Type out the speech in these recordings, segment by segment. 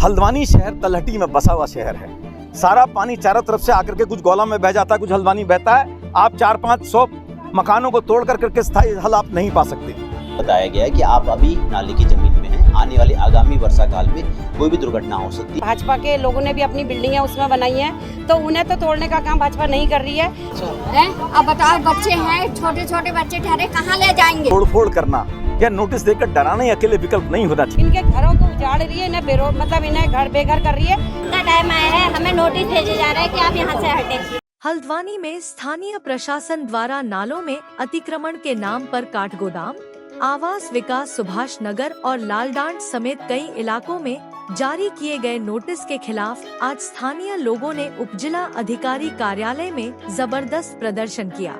हल्द्वानी शहर तलहटी में बसा हुआ शहर है। सारा पानी चारों तरफ से आकर के कुछ गौला में बह जाता है, कुछ हल्द्वानी बहता है। आप 400-500 मकानों को तोड़ कर करके स्थायी हल आप नहीं पा सकते। बताया गया है कि आप अभी नाले की जमीन में हैं। आने वाले आगामी वर्षा काल में कोई भी दुर्घटना हो सकती है। भाजपा के लोगों ने भी अपनी बिल्डिंगें उसमें बनाई हैं, तो उन्हें तो तोड़ने का काम भाजपा नहीं कर रही है। अब बताओ, बच्चे हैं, छोटे छोटे बच्चे ठहरे, कहाँ ले जाएंगे? तोड़फोड़ करना या नोटिस देकर डराना ही अकेले विकल्प नहीं होना चाहिए। इनके घरों को उजाड़ रही है, इन्हें घर बेघर कर रही है। टाइम आया है, हमें नोटिस भेजे जा रहे हैं कि आप यहाँ से हटें। हल्द्वानी में स्थानीय प्रशासन द्वारा नालों में अतिक्रमण के नाम पर काठगोदाम, आवास विकास सुभाष नगर और लालडांड समेत कई इलाकों में जारी किए गए नोटिस के खिलाफ आज स्थानीय लोगों ने उपजिला अधिकारी कार्यालय में जबरदस्त प्रदर्शन किया।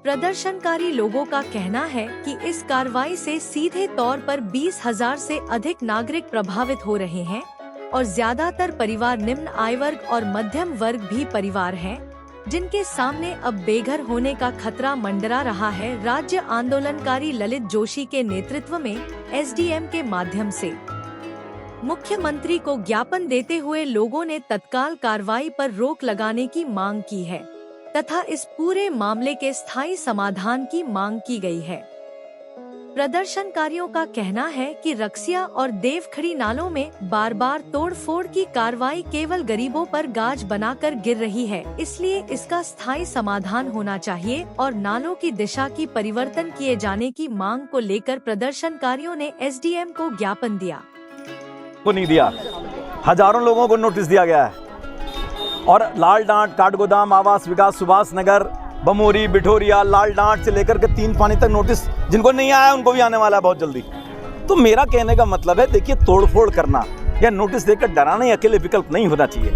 प्रदर्शनकारी लोगों का कहना है कि इस कार्रवाई से सीधे तौर पर 20,000 से अधिक नागरिक प्रभावित हो रहे हैं और ज्यादातर परिवार निम्न आय वर्ग और मध्यम वर्ग भी परिवार हैं, जिनके सामने अब बेघर होने का खतरा मंडरा रहा है। राज्य आंदोलनकारी ललित जोशी के नेतृत्व में एसडीएम के माध्यम से मुख्यमंत्री को ज्ञापन देते हुए लोगों ने तत्काल कार्रवाई पर रोक लगाने की मांग की है तथा इस पूरे मामले के स्थायी समाधान की मांग की गई है। प्रदर्शनकारियों का कहना है कि रक्सिया और देवखड़ी नालों में बार बार तोड़फोड़ की कार्रवाई केवल गरीबों पर गाज बनाकर गिर रही है, इसलिए इसका स्थायी समाधान होना चाहिए और नालों की दिशा की परिवर्तन किए जाने की मांग को लेकर प्रदर्शनकारियों ने एसडीएम को ज्ञापन दिया। को नहीं दिया, हजारों लोगों को नोटिस दिया गया है और लालडांड, काठगोदाम, आवास विकास सुभाष नगर, बमोरी, बिठोरिया, लालडांड से लेकर के 3 पानी तक नोटिस जिनको नहीं आया उनको भी आने वाला है बहुत जल्दी। तो मेरा कहने का मतलब है, देखिए, तोड़फोड़ करना या नोटिस देकर डराना ही अकेले विकल्प नहीं होना चाहिए।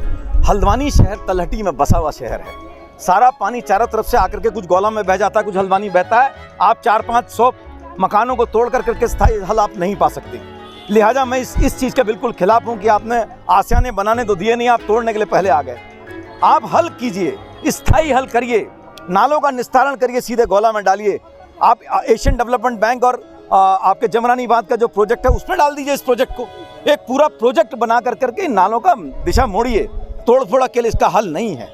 हल्द्वानी शहर तलहटी में बसा हुआ शहर है। सारा पानी चारों तरफ से आकर के कुछ गौला में बह जाता है, कुछ हल्द्वानी बहता है। आप 400-500 मकानों को तोड़ कर करके स्थायी हल आप नहीं पा सकते। लिहाजा मैं इस चीज़ के बिल्कुल खिलाफ हूँ कि आपने आसियाने बनाने तो दिए नहीं, आप तोड़ने के लिए पहले आ गए। आप हल कीजिए, स्थायी हल करिए, नालों का निस्तारण करिए, सीधे गौला में डालिए। आप एशियन डेवलपमेंट बैंक और आपके जमरानी बांध का जो प्रोजेक्ट है उसमें डाल दीजिए। इस प्रोजेक्ट को एक पूरा प्रोजेक्ट बना कर करके नालों का दिशा मोड़िए। तोड़फोड़ के लिए इसका हल नहीं है,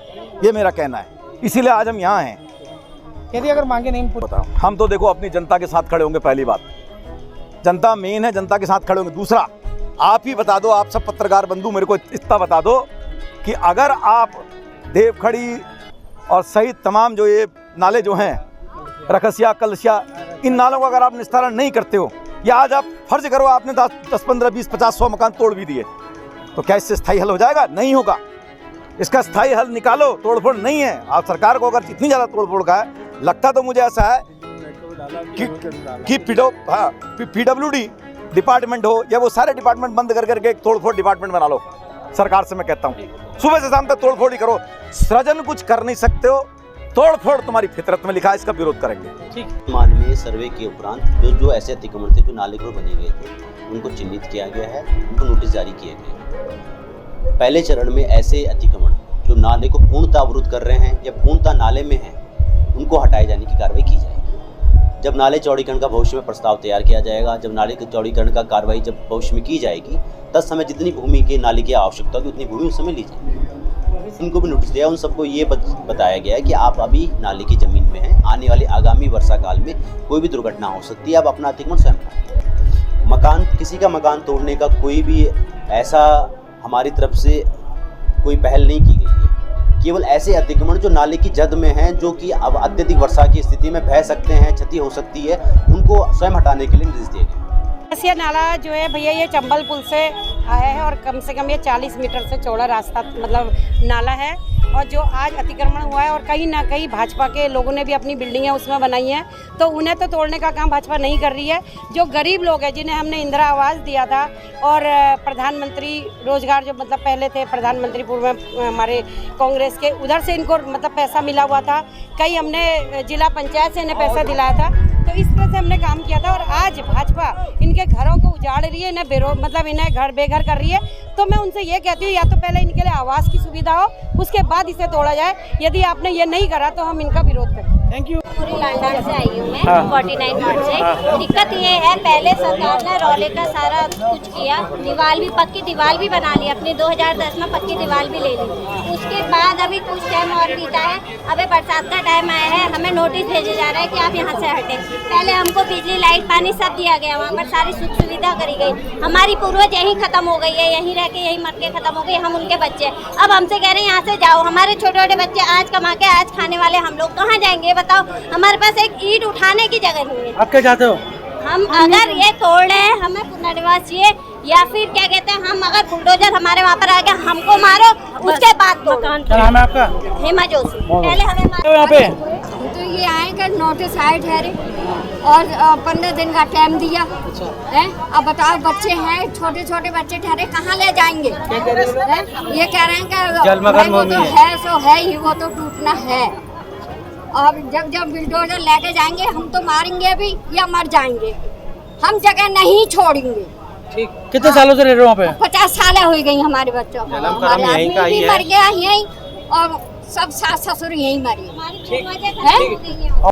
ये मेरा कहना है। इसीलिए आज हम यहाँ हैं। यदि अगर मांगे नहीं पूरी, हम तो देखो अपनी जनता के साथ खड़े होंगे। पहली बात, जनता मेन है, जनता के साथ खड़े होंगे। दूसरा, आप ही बता दो, आप सब पत्रकार बंधु मेरे को इतना बता दो कि अगर आप देवखड़ी और सहित तमाम जो ये नाले जो हैं, रखसिया, कलसिया, इन नालों का अगर आप निस्तारण नहीं करते हो, या आज आप फर्ज करो आपने 10, 15, 20, 50, 100 मकान तोड़ भी दिए, तो क्या इससे स्थायी हल हो जाएगा? नहीं होगा। इसका स्थायी हल निकालो। तोड़फोड़ नहीं है। आप सरकार को अगर इतनी ज़्यादा तोड़फोड़ का है, लगता तो मुझे ऐसा है कि PWD डिपार्टमेंट हो या वो सारे डिपार्टमेंट बंद कर करके एक तोड़फोड़ डिपार्टमेंट बना लो। सरकार से मैं कहता हूँ, सुबह से शाम तक तोड़फोड़ ही करो। सृजन कुछ कर नहीं सकते हो, तोड़फोड़ तुम्हारी फितरत में लिखा है, इसका विरोध करेंगे। ठीक। मानवीय सर्वे के उपरांत जो ऐसे अतिक्रमण थे जो नाले को बने गए थे, उनको चिन्हित किया गया है, उनको नोटिस जारी किए गए। पहले चरण में ऐसे अतिक्रमण जो नाले को पूर्णतः अवरुद्ध कर रहे हैं या पूर्णतः नाले में हैं, उनको हटाए जाने की कार्रवाई की जाएगी। जब नाले चौड़ीकरण का भविष्य में प्रस्ताव तैयार किया जाएगा, जब नाले के चौड़ीकरण का कार्रवाई जब भविष्य में की जाएगी, तब समय जितनी भूमि के नाले की आवश्यकता होगी उतनी भूमि उस समय ली जाएगी। इनको भी नोटिस दिया, उन सबको ये बताया गया है कि आप अभी नाले की जमीन में हैं। आने वाले आगामी वर्षा काल में कोई भी दुर्घटना हो सकती है। आप अपना अतिक्रमण स्वयं करें। मकान, किसी का मकान तोड़ने का कोई भी ऐसा हमारी तरफ से कोई पहल नहीं की गई है। केवल ऐसे अतिक्रमण जो नाले की जद में हैं, जो कि अब अत्यधिक वर्षा की स्थिति में बह सकते हैं, क्षति हो सकती है, उनको स्वयं हटाने के लिए निर्देश दिए गए। रक्सिया नाला जो है भैया, ये चंबल पुल से आया है और कम से कम ये 40 मीटर से चौड़ा रास्ता मतलब नाला है। और जो आज अतिक्रमण हुआ है, और कहीं ना कहीं भाजपा के लोगों ने भी अपनी बिल्डिंगें उसमें बनाई हैं, तो उन्हें तो तोड़ने का काम भाजपा नहीं कर रही है। जो गरीब लोग हैं, जिन्हें हमने इंदिरा आवास दिया था और प्रधानमंत्री रोजगार जो मतलब पहले थे प्रधानमंत्री पूर्व में हमारे कांग्रेस के, उधर से इनको मतलब पैसा मिला हुआ था। कई हमने जिला पंचायत से इन्हें पैसा दिलाया था। तो इस तरह से हमने काम किया था। और आज भाजपा इनके घरों को उजाड़ रही है, इन्हें घर बेघर कर रही है। तो मैं उनसे ये कहती हूँ, या तो पहले इनके लिए आवास की सुविधा हो, उसके बाद इसे तोड़ा जाए। यदि आपने ये नहीं करा तो हम इनका विरोध करें। Thank you. पूरी लालडांड से आई हूँ मैं 49 वार्ड से। दिक्कत ये है, पहले सरकार ने रोले का सारा कुछ किया, दीवार भी पक्की दीवार भी बना ली अपनी 2010 में, पक्की दीवार भी ले ली। उसके बाद अभी कुछ टाइम और बीता है, अभी बरसात का टाइम आया है, हमें नोटिस भेजे जा रहा है कि आप यहाँ से हटें। पहले हमको बिजली लाइट पानी सब दिया गया, वहाँ पर सारी सुख सुविधा करी गई। हमारी पूर्वज यहीं खत्म हो गई है, यहीं रह के यहीं मर के खत्म हो गई, हम उनके बच्चे। अब हमसे कह रहे हैं यहाँ से जाओ। हमारे छोटे छोटे बच्चे आज कमा के आज खाने वाले हम लोग कहाँ जाएंगे बताओ? हमारे पास एक ईंट उठाने की जगह नहीं है। आप क्या चाहते हो? हम अगर ये तोड़ रहे हैं, हमें पुनर्निवास चाहिए, या फिर क्या कहते हैं, हम अगर बुलडोजर हमारे वहाँ पर आ गया, हमको मारो, उसके बाद तोड़ो। क्या नाम है आपका? हेमा जोशी। पहले हमें तो यहाँ पे तो ये आएगा, नोटिस आए ठहरे और 15 दिन का टाइम दिया है। अब बताओ, बच्चे हैं, छोटे छोटे बच्चे ठहरे, कहाँ ले जाएंगे? ये कह रहे हैं कि भाई वो तो है सो है ही, वो तो टूटना है। और जब जब बिल्डोजर लेके जाएंगे, हम तो मारेंगे भी या मर जाएंगे, हम जगह नहीं छोड़ेंगे। कितने सालों से रह रहे हो वहाँ पे? 50 साल हो गई हमारे बच्चों को, हमारे आदमी भी मर गया यहीं, और सब सास ससुर यहीं मरी है।